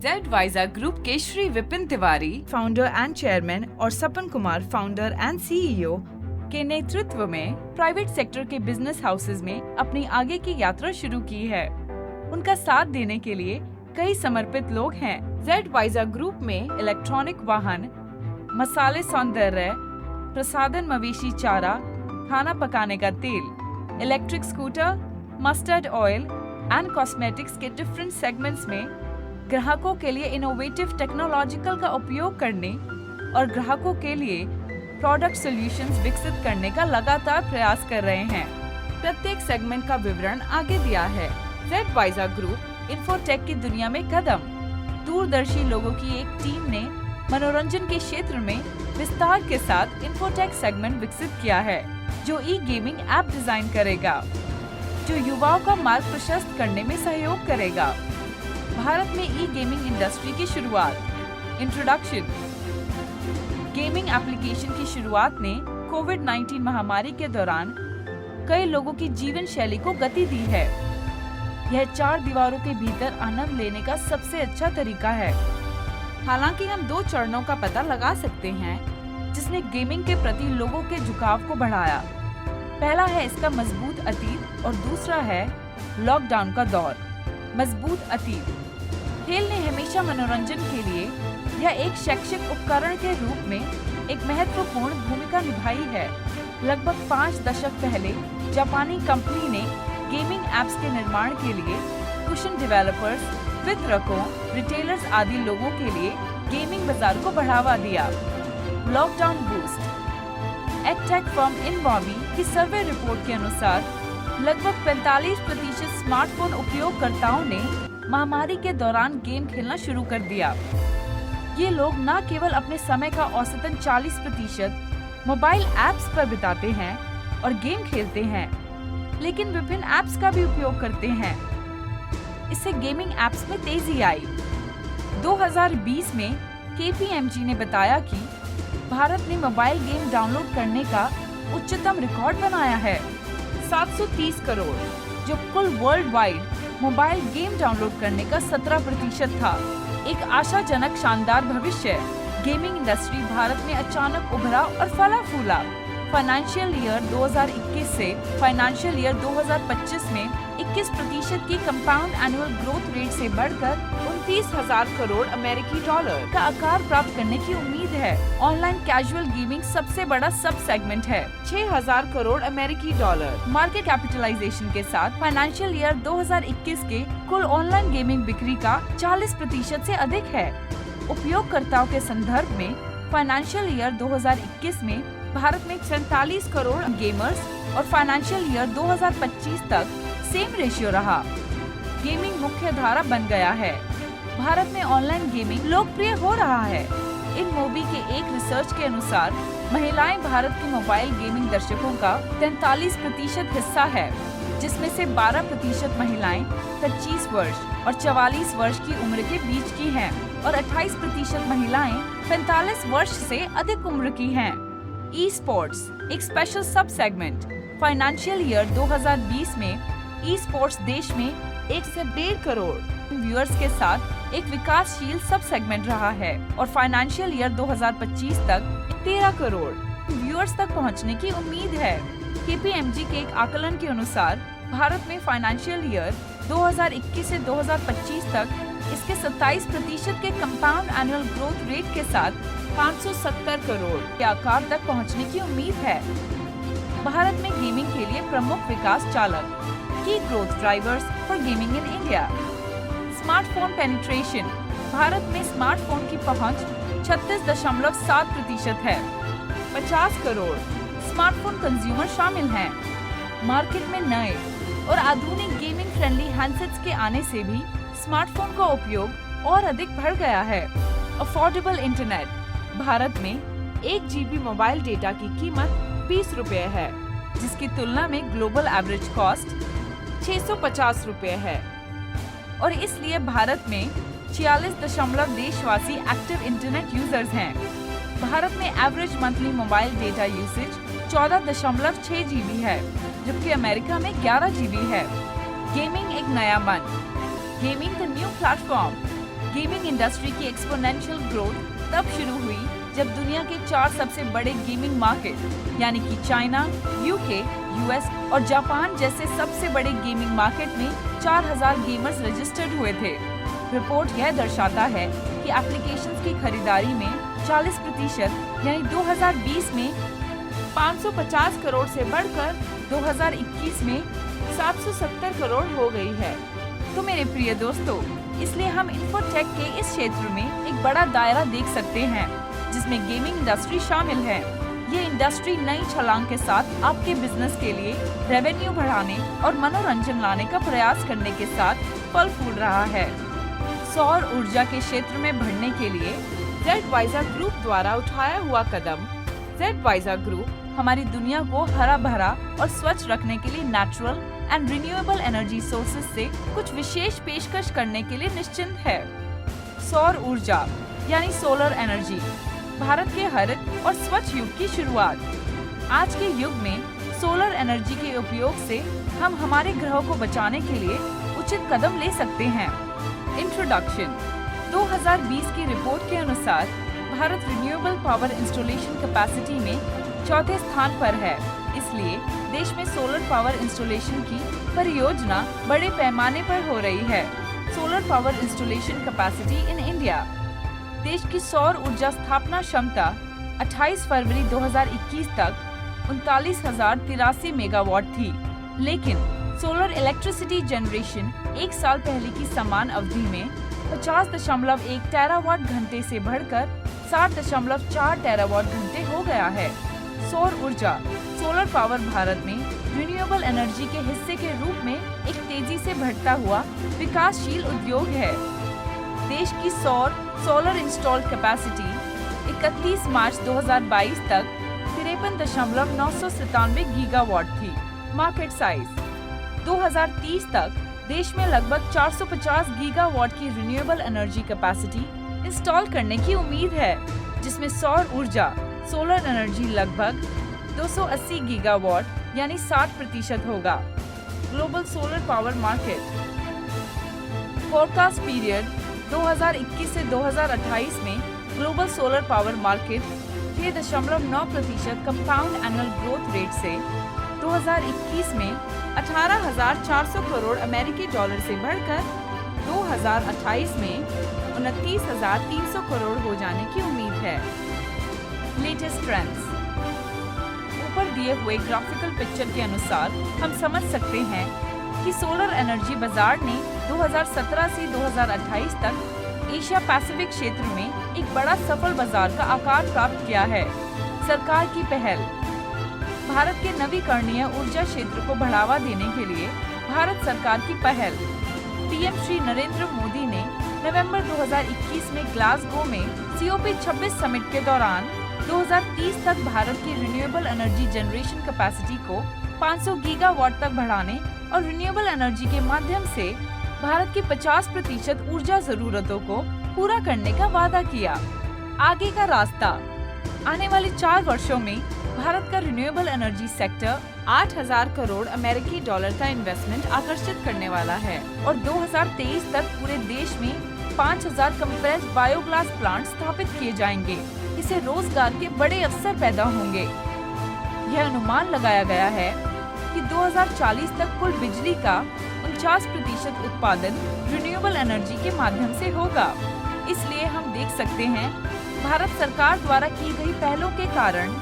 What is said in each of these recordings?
जेडवाइजा group के Shri Vipin Tiwari, founder and chairman, और Sapan Kumar, founder and CEO के नेतृत्व में प्राइवेट सेक्टर के बिजनेस हाउसेज में अपनी आगे की यात्रा शुरू की है। उनका साथ देने के लिए कई समर्पित लोग हैं। जेडवाइजा ग्रुप में इलेक्ट्रॉनिक वाहन, मसाले, सौंदर्य प्रसाधन, मवेशी चारा, खाना पकाने का तेल, electric scooter, mustard oil and cosmetics के डिफरेंट सेगमेंट्स में ग्राहकों के लिए इनोवेटिव टेक्नोलॉजिकल का उपयोग करने और ग्राहकों के लिए प्रोडक्ट सॉल्यूशंस विकसित करने का लगातार प्रयास कर रहे हैं। प्रत्येक सेगमेंट का विवरण आगे दिया है। जेडवाइजा ग्रुप इन्फोटेक की दुनिया में कदम। दूरदर्शी लोगों की एक टीम ने मनोरंजन के क्षेत्र में विस्तार के साथ इन्फोटेक सेगमेंट विकसित किया है, जो ई गेमिंग ऐप डिजाइन करेगा, जो युवाओं का मार्ग प्रशस्त करने में सहयोग करेगा। भारत में ई गेमिंग इंडस्ट्री की शुरुआत। इंट्रोडक्शन। गेमिंग एप्लीकेशन की शुरुआत ने कोविड-19 महामारी के दौरान कई लोगों की जीवन शैली को गति दी है। यह 4 दीवारों के भीतर आनंद लेने का सबसे अच्छा तरीका है। हालांकि हम 2 चरणों का पता लगा सकते हैं जिसने गेमिंग के प्रति लोगों के झुकाव को बढ़ाया। पहला है इसका मजबूत अतीत और दूसरा है लॉकडाउन का दौर। मजबूत अतीत। खेल ने हमेशा मनोरंजन के लिए यह एक शैक्षिक उपकरण के रूप में एक महत्वपूर्ण भूमिका निभाई है। लगभग 5 दशक पहले जापानी कंपनी ने गेमिंग एप्स के निर्माण के लिए कुशन डेवलपर्स, वितरकों, रिटेलर्स आदि लोगों के लिए गेमिंग बाजार को बढ़ावा दिया। Lockdown boost. एडटेक फर्म इनवॉबी की सर्वे रिपोर्ट के अनुसार लगभग 45% स्मार्टफोन उपयोगकर्ताओं ने महामारी के दौरान गेम खेलना शुरू कर दिया। ये लोग न केवल अपने समय का औसतन 40% मोबाइल ऐप्स पर बिताते हैं और गेम खेलते हैं, लेकिन विभिन्न ऐप्स का भी उपयोग करते हैं। इससे गेमिंग ऐप्स में तेजी आई। 2020 में KPMG ने बताया कि भारत ने मोबाइल गेम डाउनलोड करने का उच्चतम रिकॉर्ड बनाया है, 730 करोड़, जो कुल world wide mobile game download करने का 17% था। एक आशाजनक शानदार भविष्य। गेमिंग इंडस्ट्री भारत में अचानक उभरा और फला फूला। फाइनेंशियल ईयर 2021 से फाइनेंशियल ईयर 2025 में 21% की कंपाउंड एनुअल ग्रोथ रेट से बढ़कर 29,000 करोड़ अमेरिकी डॉलर का आकार प्राप्त करने की उम्मीद है। ऑनलाइन कैजुअल गेमिंग सबसे बड़ा सब सेगमेंट है, 6,000 करोड़ अमेरिकी डॉलर मार्केट कैपिटलाइजेशन के साथ फाइनेंशियल ईयर 2021 के कुल ऑनलाइन गेमिंग बिक्री का 40% से अधिक है। उपयोगकर्ताओं के संदर्भ में फाइनेंशियल ईयर 2021 में भारत में 47 करोड़ गेमर्स और फाइनेंशियल ईयर 2025 तक सेम रेशियो रहा। गेमिंग मुख्य धारा बन गया है। भारत में ऑनलाइन गेमिंग लोकप्रिय हो रहा है। इनमोबी के एक रिसर्च के अनुसार महिलाएं भारत के मोबाइल गेमिंग दर्शकों का 43% हिस्सा है, जिसमें से 12% महिलाएं 25 वर्ष और 44 वर्ष की उम्र के बीच की हैं और 28% महिलाएं 45 वर्ष से अधिक उम्र की हैं। ई स्पोर्ट्स एक स्पेशल सब सेगमेंट। फाइनेंशियल ईयर 2020 में ई स्पोर्ट्स देश में 1 से 1.5 करोड़ व्यूअर्स के साथ एक विकासशील सब सेगमेंट रहा है और फाइनेंशियल ईयर 2025 तक 13 करोड़ व्यूअर्स तक पहुंचने की उम्मीद है। KPMG के एक आकलन के अनुसार भारत में फाइनेंशियल ईयर 2021 से 2025 तक इसके 27% के कंपाउंड एनुअल ग्रोथ रेट के साथ 570 करोड़ के आकार तक पहुंचने की उम्मीद है। भारत में गेमिंग के लिए प्रमुख विकास चालक, की growth drivers for gaming in India. Smartphone penetration. Bharat में स्मार्टफोन की पहुंच 36.7% है। 50 करोड़ स्मार्टफोन कंज्यूमर शामिल हैं। मार्केट में नए और आधुनिक गेमिंग फ्रेंडली हैंडसेट्स के आने से भी स्मार्टफोन का उपयोग और अधिक बढ़ गया है। Affordable internet. भारत में 1 GB मोबाइल डेटा की कीमत 20 रुपए है, जिसकी तुलना में ग्लोबल एवरेज कॉस्ट 650 रुपए है और इसलिए भारत में 46 देशवासी एक्टिव इंटरनेट यूजर्स हैं। भारत में average monthly mobile data usage 14.6 GB है, जबकि अमेरिका में 11 GB है। गेमिंग एक नया मन। Gaming the new platform. Gaming industry की एक्सपोनेंशियल ग्रोथ तब शुरू हुई जब दुनिया के 4 सबसे बड़े गेमिंग मार्केट यानी कि चाइना, यूके, यूएस और जापान जैसे सबसे बड़े गेमिंग मार्केट में 4000 गेमर्स रजिस्टर्ड हुए थे। रिपोर्ट यह दर्शाता है कि एप्लीकेशंस की खरीदारी में 40% यानी 2020 में 550 करोड़ से बढ़कर 2021 में 770 करोड़ हो गई है। तो मेरे प्रिय दोस्तों, इसलिए हम इन्फोटेक के इस क्षेत्र में एक बड़ा दायरा देख सकते हैं जिसमें गेमिंग इंडस्ट्री शामिल है। ये इंडस्ट्री नई छलांग के साथ आपके बिजनेस के लिए रेवेन्यू बढ़ाने और मनोरंजन लाने का प्रयास करने के साथ फल फूल रहा है। सौर ऊर्जा के क्षेत्र में बढ़ने के लिए जेडवाइजर ग्रुप द्वारा उठाया हुआ कदम। जेडवाइजर ग्रुप हमारी दुनिया को हरा भरा और स्वच्छ रखने के लिए natural and renewable energy sources से कुछ विशेष पेशकश करने के लिए निश्चिंत है। सौर ऊर्जा यानी सोलर एनर्जी, भारत के हरित और स्वच्छ युग की शुरुआत। आज के युग में सोलर एनर्जी के उपयोग से हम हमारे ग्रह को बचाने के लिए उचित कदम ले सकते हैं। इंट्रोडक्शन। 2020 की रिपोर्ट के अनुसार Bharat renewable power installation capacity में चौथे स्थान पर है। इसलिए देश में सोलर पावर इंस्टॉलेशन की परियोजना बड़े पैमाने पर हो रही है। Solar power installation capacity in India. देश की सौर ऊर्जा स्थापना क्षमता 28 फरवरी 2021 तक 39,083 मेगावाट थी, लेकिन सोलर इलेक्ट्रिसिटी जनरेशन एक साल पहले की समान अवधि में 50.1 टेरावाट घंटे से बढ़कर 60.4 टेरावाट घंटे हो गया है। सौर ऊर्जा सोलर पावर भारत में रिन्यूएबल एनर्जी के हिस्से के रूप में एक तेजी से बढ़ता हुआ विकासशील उद्योग है। देश की सोलर इंस्टॉल्ड कैपेसिटी 31 मार्च 2022 तक 53.997 गीगावाट थी। मार्केट साइज 2030 तक देश में लगभग 450 गीगावाट की रिन्यूएबल एनर्जी कैपेसिटी इंस्टॉल करने की उम्मीद है, जिसमें सौर ऊर्जा सोलर एनर्जी लगभग 280 गीगावाट यानी 60% होगा। Global solar power market. Forecast period 2021 से 2028 में global solar power market 6.9% compound annual growth rate से 2021 में 18,400 करोड़ अमेरिकी डॉलर से बढ़कर 2028 में 29,300 करोड़ हो जाने की उम्मीद है। Latest trends. ऊपर दिए हुए ग्राफिकल पिक्चर के अनुसार हम समझ सकते हैं कि सोलर एनर्जी बाजार ने 2017 से 2028 तक एशिया पैसिफिक क्षेत्र में एक बड़ा सफल बाजार का आकार प्राप्त किया है। सरकार की पहल। भारत के नवीकरणीय ऊर्जा क्षेत्र को बढ़ावा देने के लिए भारत सरकार की पहल। पीएम श्री नरेंद्र मोदी ने नवंबर 2021 में ग्लासगो में COP26 समिट के दौरान 2030 तक भारत की रिन्यूएबल एनर्जी जनरेशन कैपेसिटी को 500 गीगावाट तक बढ़ाने और रिन्यूएबल एनर्जी के माध्यम से भारत की 50% ऊर्जा जरूरतों को पूरा करने का वादा किया। आगे का रास्ता। आने वाले 4 वर्षों में भारत का रिन्यूएबल एनर्जी सेक्टर 8,000 करोड़ अमेरिकी डॉलर का इन्वेस्टमेंट आकर्षित करने वाला है और 2023 तक पूरे देश में 5,000 कंप्रेस्ड बायोगैस प्लांट स्थापित किए जाएंगे। इससे रोजगार के बड़े अवसर पैदा होंगे। यह अनुमान लगाया गया है कि 2040 तक कुल बिजली का 49% उत्पादन रिन्यूएबल एनर्जी के माध्यम से होगा। इसलिए हम देख सकते हैं भारत सरकार द्वारा की गई पहलों के कारण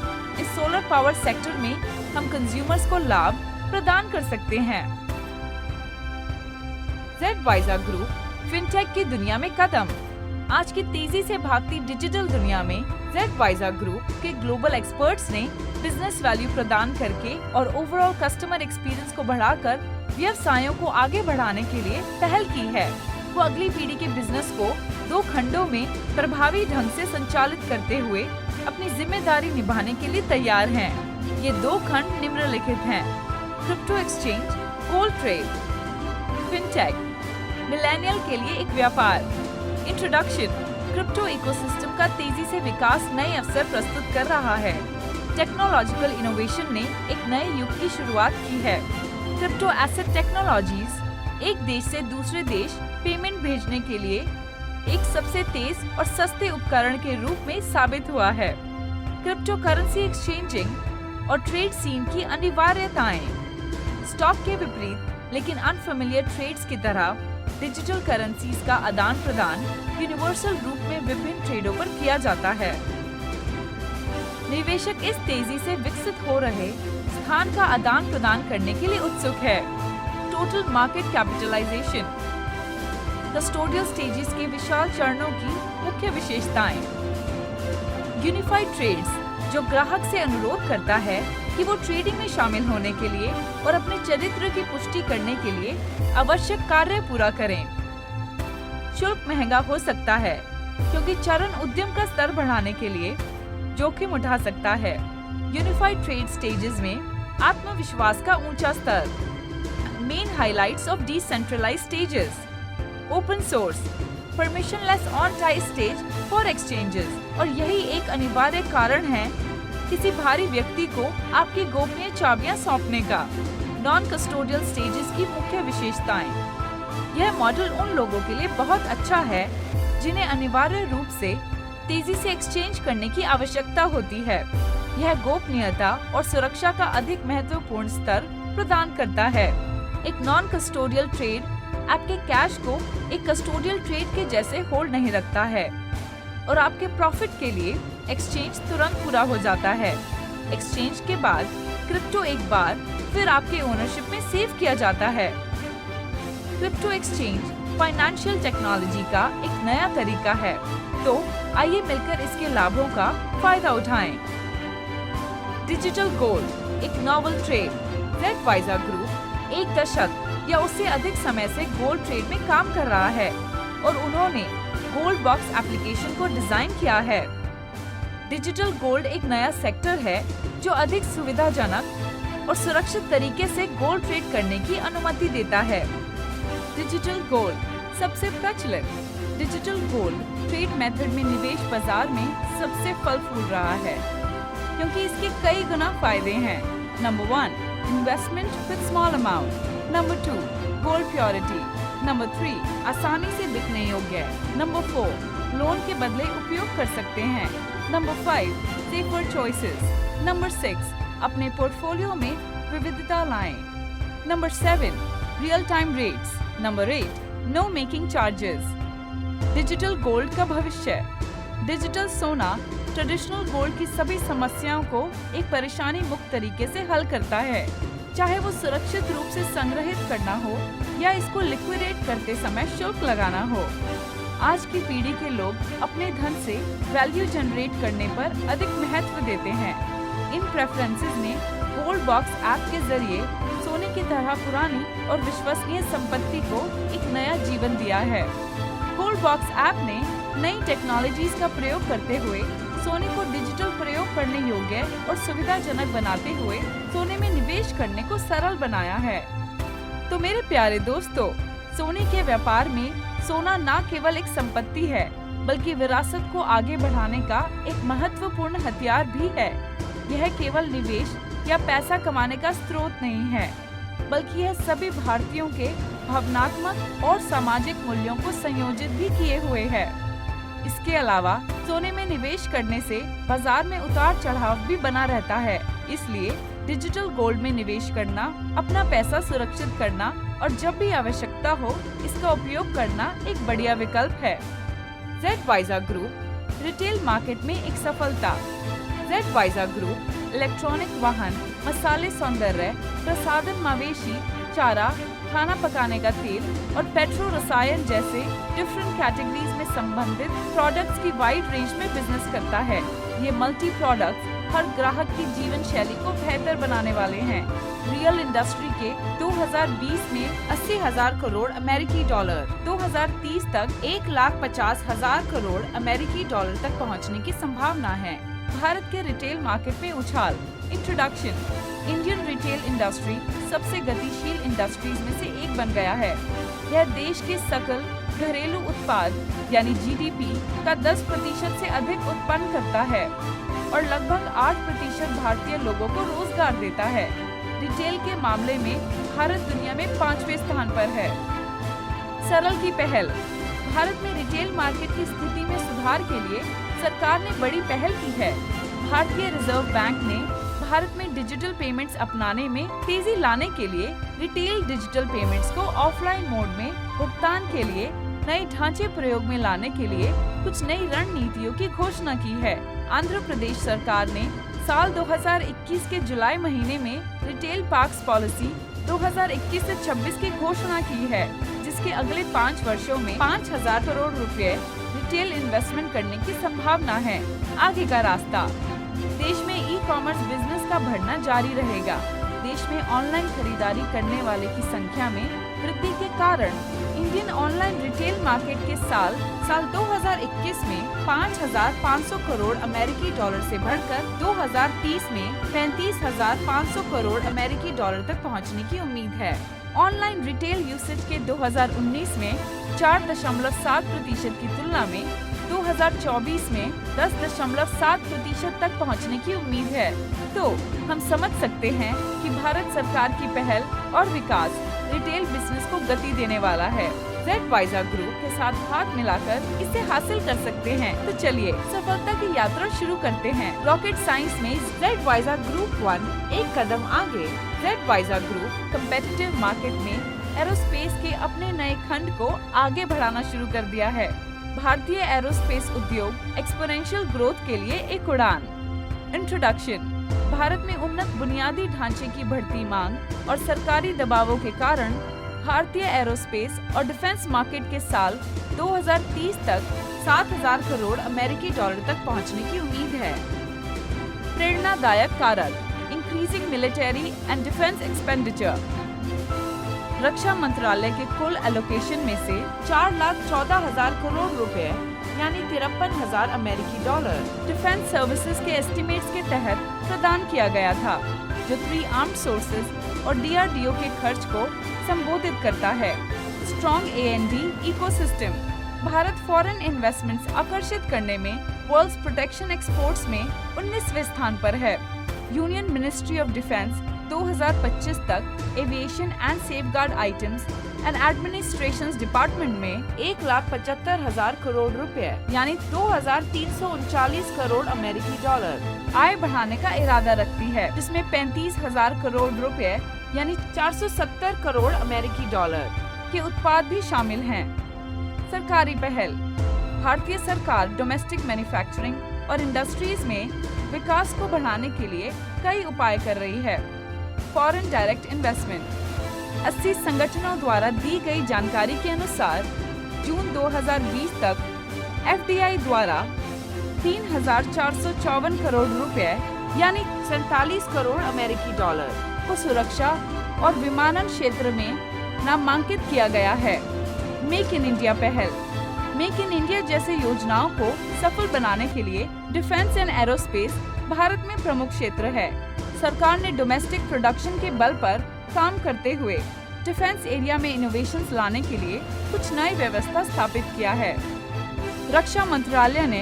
इस सोलर पावर सेक्टर में हम कंज्यूमर्स को लाभ प्रदान कर सकते हैं। जेडवाइजर ग्रुप फिनटेक की दुनिया में कदम। आज की तेजी से भागती डिजिटल दुनिया में जेडवाइजर ग्रुप के ग्लोबल एक्सपर्ट्स ने बिजनेस वैल्यू प्रदान करके और ओवरऑल कस्टमर एक्सपीरियंस को बढ़ाकर व्यवसायों को आगे बढ़ाने के लिए पहल की है। वो अगली पीढ़ी के बिजनेस को 2 खंडों में प्रभावी ढंग से संचालित करते हुए अपनी जिम्मेदारी निभाने के लिए तैयार हैं। ये 2 खंड निम्नलिखित हैं: crypto exchange, cold trade. Fintech, millennial के लिए एक व्यापार। इंट्रोडक्शन। क्रिप्टो इकोसिस्टम का तेजी से विकास नए अवसर प्रस्तुत कर रहा है। टेक्नोलॉजिकल इनोवेशन ने एक नए युग की शुरुआत की है। क्रिप्टो एसेट टेक्नोलॉजीज एक देश से दूसरे देश पेमेंट भेजने के लिए एक सबसे तेज और सस्ते उपकरण के रूप में साबित हुआ है। क्रिप्टो करेंसी एक्सचेंजिंग और ट्रेड सीन की अनिवार्यताएं। स्टॉक के विपरीत लेकिन अनफेमिलियर ट्रेड्स की तरह डिजिटल करेंसीज का आदान प्रदान यूनिवर्सल रूप में विभिन्न ट्रेडों पर किया जाता है। निवेशक इस तेजी से विकसित हो रहे स्थान का आदान प्रदान करने के लिए उत्सुक है। Total market capitalisation. Custodial stages के विशाल चरणों की मुख्य विशेषताएं। यूनिफाइड ट्रेड्स, जो ग्राहक से अनुरोध करता है कि वो ट्रेडिंग में शामिल होने के लिए और अपने चरित्र की पुष्टि करने के लिए आवश्यक कार्य पूरा करें। शुल्क महंगा हो सकता है क्योंकि चरण उद्यम का स्तर बढ़ाने के लिए जोखिम उठा सकता है। यूनिफाइड ट्रेड स्टेजेस में आत्मविश्वास का ऊंचा स्तर। Main highlights of decentralised stages. Open source, permissionless on type stage for exchanges, और यही एक अनिवार्य कारण है किसी भारी व्यक्ति को आपकी गोपनीय चाबियां सौंपने का। नॉन कस्टोडियल स्टेजेस की मुख्य विशेषताएं। यह मॉडल उन लोगों के लिए बहुत अच्छा है जिन्हें अनिवार्य रूप से तेजी से एक्सचेंज करने की आवश्यकता होती है। यह गोपनीयता और सुरक्षा का अधिक महत्वपूर्ण स्तर प्रदान करता है। एक नॉन कस्टोडियल ट्रेड आपके कैश को एक कस्टोडियल ट्रेड के जैसे होल्ड नहीं रखता है और आपके प्रॉफिट के लिए एक्सचेंज तुरंत पूरा हो जाता है। एक्सचेंज के बाद क्रिप्टो एक बार फिर आपके ओनरशिप में सेव किया जाता है। क्रिप्टो एक्सचेंज फाइनेंशियल टेक्नोलॉजी का एक नया तरीका है, तो आइए मिलकर इसके लाभों का फायदा उठाएं। डिजिटल गोल्ड एक नॉवल ट्रेड। जेडवाइजर ग्रुप एक दशक या उससे अधिक समय से गोल्ड ट्रेड में काम कर रहा है और उन्होंने गोल्ड बॉक्स एप्लीकेशन को डिजाइन किया है। डिजिटल गोल्ड एक नया सेक्टर है जो अधिक सुविधाजनक और सुरक्षित तरीके से गोल्ड ट्रेड करने की अनुमति देता है। डिजिटल गोल्ड सबसे प्रचलित डिजिटल गोल्ड ट्रेड मेथड में निवेश बाजार में सबसे फल फूल रहा है क्योंकि इसके कई गुना फायदे हैं। Number 1, investment with small amount. Number 2, gold purity. Number 3, आसानी से बिकने योग्य है। नंबर 4, लोन के बदले उपयोग कर सकते हैं। Number 5, safer choices. नंबर 6, अपने पोर्टफोलियो में विविधता लाएं। Number 7, real time rates. Number 8, no making charges. Digital gold का भविष्य। डिजिटल सोना ट्रेडिशनल गोल्ड की सभी समस्याओं को एक परेशानी मुक्त तरीके से हल करता है, चाहे वो सुरक्षित रूप से संग्रहित करना हो या इसको लिक्विडेट करते समय शुल्क लगाना हो। आज की पीढ़ी के लोग अपने धन से वैल्यू जनरेट करने पर अधिक महत्व देते हैं। इन प्रेफरेंसेस ने गोल्ड बॉक्स ऐप के जरिए सोने की तरह पुरानी और विश्वसनीय संपत्ति को एक नया जीवन दिया है। गोल्ड बॉक्स ऐप ने नई टेक्नोलॉजीज का प्रयोग करते हुए सोने को डिजिटल प्रयोग करने योग्य और सुविधाजनक बनाते हुए सोने में निवेश करने को सरल बनाया है। तो मेरे प्यारे दोस्तों, सोने के व्यापार में सोना न केवल एक संपत्ति है बल्कि विरासत को आगे बढ़ाने का एक महत्वपूर्ण हथियार भी है। यह केवल निवेश या पैसा कमाने का स्रोत नहीं है, बल्कि यह सभी भारतीयों के भावनात्मक और सामाजिक मूल्यों को संयोजित भी किए हुए है। इसके अलावा सोने में निवेश करने से बाजार में उतार चढ़ाव भी बना रहता है, इसलिए डिजिटल गोल्ड में निवेश करना, अपना पैसा सुरक्षित करना और जब भी आवश्यकता हो इसका उपयोग करना एक बढ़िया विकल्प है। जेडवाइजर ग्रुप रिटेल मार्केट में एक सफलता। जेडवाइजर ग्रुप इलेक्ट्रॉनिक वाहन, मसाले, सौंदर्य प्रसाधन, मवेशी चारा, खाना पकाने का तेल और पेट्रो रसायन जैसे डिफरेंट कैटेगरीज में संबंधित प्रोडक्ट्स की वाइड रेंज में बिजनेस करता है। ये मल्टी प्रोडक्ट्स हर ग्राहक की जीवन शैली को बेहतर बनाने वाले हैं। रियल इंडस्ट्री के 2020 में 80,000 करोड़ अमेरिकी डॉलर, 2030 तक 1,50,000 करोड़ अमेरिकी डॉलर तक पहुंचने की संभावना है। भारत के रिटेल मार्केट में उछाल। इंट्रोडक्शन। इंडियन रिटेल इंडस्ट्री सबसे गतिशील इंडस्ट्रीज में से एक बन गया है। यह देश के सकल घरेलू उत्पाद यानी जीडीपी का 10% से अधिक उत्पन्न करता है और लगभग 8% भारतीय लोगों को रोजगार देता है। रिटेल के मामले में भारत दुनिया में 5वें स्थान पर है। सरल की पहल। भारत में रिटेल मार्केट की स्थिति में सुधार के लिए सरकार ने बड़ी पहल की है। भारतीय रिजर्व बैंक ने भारत में डिजिटल पेमेंट्स अपनाने में तेजी लाने के लिए रिटेल डिजिटल पेमेंट्स को ऑफलाइन मोड में भुगतान के लिए नए ढांचे प्रयोग में लाने के लिए कुछ नई रणनीतियों की घोषणा की है। आंध्र प्रदेश सरकार ने साल 2021 के जुलाई महीने में रिटेल पार्क्स पॉलिसी 2021 से 26 की घोषणा की है, जिसके अगले 5 वर्षों में 5,000 करोड़ रुपए रिटेल इन्वेस्टमेंट करने की संभावना है। आगे का रास्ता। देश में ई कॉमर्स बिजनेस का बढ़ना जारी रहेगा। देश में ऑनलाइन खरीदारी करने वाले की संख्या में वृद्धि के कारण इंडियन ऑनलाइन रिटेल मार्केट के साल 2021 में 5,500 करोड़ अमेरिकी डॉलर से बढ़कर 2030 में 35,500 करोड़ अमेरिकी डॉलर तक पहुंचने की उम्मीद है। ऑनलाइन रिटेल यूसेज के 2019 में 4.7% की तुलना में 2024 में 10.7% तक पहुंचने की उम्मीद है। तो हम समझ सकते हैं कि भारत सरकार की पहल और विकास रिटेल बिजनेस को गति देने वाला है। Z-Visa ग्रुप के साथ हाथ मिलाकर इसे हासिल कर सकते हैं। तो चलिए सफलता की यात्रा शुरू करते हैं। रॉकेट साइंस में Z-Visa ग्रुप 1 एक कदम आगे। Z-Visa ग्रुप कम्पेटिटिव मार्केट में एरोस्पेस के अपने नए खंड को आगे बढ़ाना शुरू कर दिया है। भारतीय एरोस्पेस उद्योग एक्सपोनेंशियल ग्रोथ के लिए एक उड़ान। इंट्रोडक्शन। भारत में उन्नत बुनियादी ढांचे की बढ़ती मांग और सरकारी दबावों के कारण भारतीय एरोस्पेस और डिफेंस मार्केट के साल 2030 तक 7,000 करोड़ अमेरिकी डॉलर तक पहुंचने की उम्मीद है। प्रेरणादायक कारक। Increasing military and defence expenditure. रक्षा मंत्रालय के कुल एलोकेशन में से 4,14,000 करोड़ रुपए यानी 53,000 अमेरिकी डॉलर डिफेंस सर्विसेज के एस्टिमेट्स के तहत प्रदान किया गया था, जो 3 आर्म्ड फोर्सेस और DRDO के खर्च को संबोधित करता है। Strong A&D ecosystem. Bharat foreign investments आकर्षित करने में वर्ल्ड्स प्रोटेक्शन एक्सपोर्ट्स में 19वें स्थान पर है। यूनियन मिनिस्ट्री ऑफ डिफेंस 2025 तक aviation and safeguard items and administration department में 1,75,000 करोड़ रुपए यानी 2,339 करोड़ अमेरिकी डॉलर आय बढ़ाने का इरादा रखती है, जिसमें 35,000 करोड़ रुपए यानी 470 करोड़ अमेरिकी डॉलर के उत्पाद भी शामिल हैं। सरकारी पहल। भारतीय सरकार डोमेस्टिक मैन्युफैक्चरिंग और इंडस्ट्रीज में विकास को बढ़ाने के लिए कई उपाय कर रही है। Foreign direct investment. 80 संगठनों द्वारा दी गई जानकारी के अनुसार जून 2020 तक FDI द्वारा 3,454 करोड़ रुपए यानी 47 करोड़ अमेरिकी डॉलर को सुरक्षा और विमानन क्षेत्र में नामांकित किया गया है। मेक इन इंडिया पहल। मेक इन इंडिया जैसे योजनाओं को सफल बनाने के लिए डिफेंस एंड एरोस्पेस भारत में प्रमुख क्षेत्र है। सरकार ने डोमेस्टिक प्रोडक्शन के बल पर काम करते हुए डिफेंस एरिया में इनोवेशंस लाने के लिए कुछ नई व्यवस्था स्थापित किया है। रक्षा मंत्रालय ने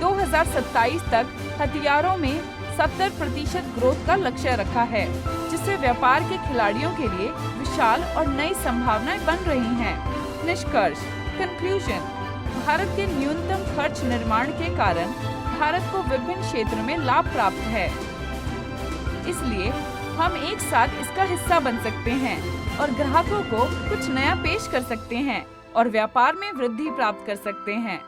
2027 तक हथियारों में 70% ग्रोथ का लक्ष्य रखा है, जिससे व्यापार के खिलाड़ियों के लिए विशाल और नई संभावनाएं बन रही हैं। निष्कर्ष। कंक्लूजन। भारत के न्यूनतम खर्च निर्माण के कारण भारत को विभिन्न क्षेत्र में लाभ प्राप्त है, इसलिए हम एक साथ इसका हिस्सा बन सकते हैं और ग्राहकों को कुछ नया पेश कर सकते हैं और व्यापार में वृद्धि प्राप्त कर सकते हैं।